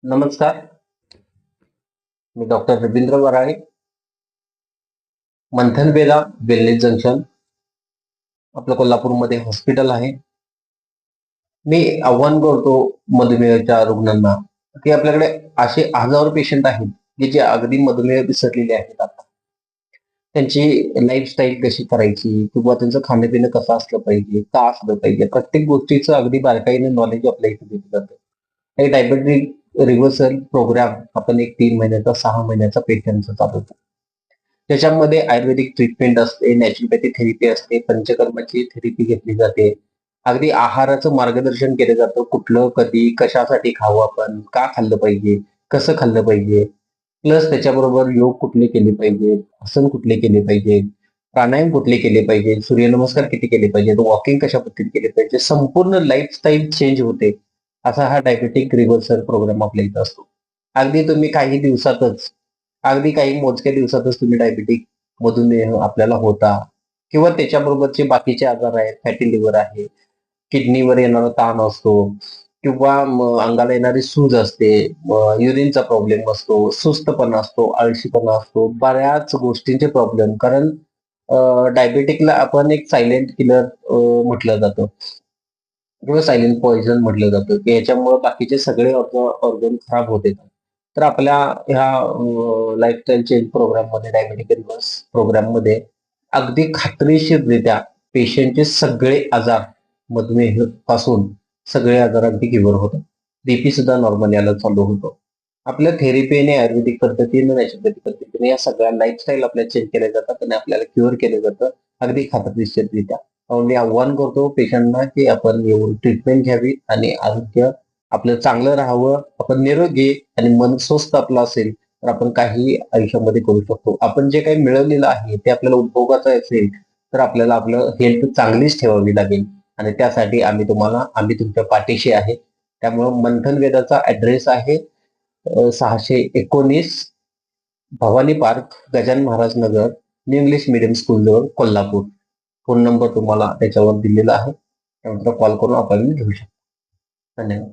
नमस्कार. मी डॉक्टर रवींद्र वराळे, मंथन Bela wellness junction, आपलं कोल्हापूरमध्ये हॉस्पिटल आहे. मी आव्हान करतो मधुमेहाच्या रुग्णांना, की आपल्याकडे असे हजारो पेशंट आहेत, की जे अगदी मधुमेह विसरलेले आहेत आता. त्यांची लाईफस्टाईल कशी करायची किंवा त्यांचं खाणं-पिणं कसं असलं पाहिजे, का असलं पाहिजे, प्रत्येक गोष्टीचं अगदी बारकाईने नॉलेज आपल्या इथे दिलं जातं. एक डायबेटिक रिव्हर्सल प्रोग्राम आपण एक 3 महिन्याचा, 6 महिन्याचा पेशंटचा चालवतो. त्याच्यामध्ये आयुर्वेदिक ट्रीटमेंट असते, नॅचरोपॅथी थेरपी असते, पंचकर्माची थेरपी घेतली जाते. अगदी आहाराचं मार्गदर्शन केलं जातं. कुठलं, कधी, कशासाठी खावं आपण, का खाल्लं पाहिजे, कसं खाल्लं पाहिजे. प्लस त्याच्याबरोबर योग कुठले केले पाहिजे, आसन कुठले केले पाहिजे, प्राणायाम कुठले केले पाहिजे, सूर्यनमस्कार किती केले पाहिजेत, वॉकिंग कशा पद्धतीने केले पाहिजे. संपूर्ण लाईफस्टाईल चेंज होते. असा हा डायबेटिक रिव्हर्सल प्रोग्राम आपल्या इथं असतो. अगदी तुम्ही काही दिवसातच अगदी काही मोजक्या दिवसातच तुम्ही डायबिटिक मधुमेह आपल्याला होता किंवा त्याच्याबरोबरचे बाकीचे आजार आहेत, फॅटी लिव्हर आहे, किडनीवर येणारा ताण असतो किंवा अंगाला येणारी सूज असते, युरिनचा प्रॉब्लेम असतो, सुस्तपणा असतो, आळशीपणा असतो, बऱ्याच गोष्टींचे प्रॉब्लेम. कारण डायबेटिकला आपण एक सायलेंट किलर म्हटलं जातं किंवा सायलेंट पॉइझन म्हटलं जातं, की याच्यामुळे बाकीचे सगळे ऑर्गन खराब होत येतात. तर आपल्या ह्या लाईफस्टाईल चेंज प्रोग्राममध्ये, डायबेटिक रिव्हर्स प्रोग्राममध्ये अगदी खात्रीशीररित्या पेशंटचे सगळे आजार, मधुमेह पासून सगळे आजार अगदी क्युअर होतात. बीपी सुद्धा नॉर्मल यायला चालू होतो. आपल्या थेरपीने, आयुर्वेदिक पद्धतीने, नॅचरोपॅथिक पद्धतीने या सगळ्या लाईफस्टाईल आपल्या चेंज केल्या जातात आणि आपल्याला क्युअर केलं जातं अगदी खात्रीशीररित्या. मी आव्हान करतो पेशंटना, की आपण येऊन ट्रीटमेंट घ्यावी आणि आरोग्य आपलं चांगलं राहावं. आपण निरोगी आणि मन स्वस्थ आपलं असेल, तर आपण काही आयुष्यामध्ये करू शकतो. आपण जे काही मिळवलेलं आहे, ते आपल्याला उपभोगाचं असेल, तर आपल्याला आपलं हेल्थ चांगलीच ठेवावी लागेल आणि त्यासाठी आम्ही तुमच्या पाठीशी आहे. त्यामुळं मंथन वेदाचा ॲड्रेस आहे 619 Bhavani park, Gajanan Maharaj Nagar, new English medium स्कूलजवळ, कोल्हापूर. फोन नंबर तुम्हाला त्याच्यावर दिलेला आहे. त्यानंतर कॉल करून अपॉइंटमेंट घेऊ शकता. धन्यवाद.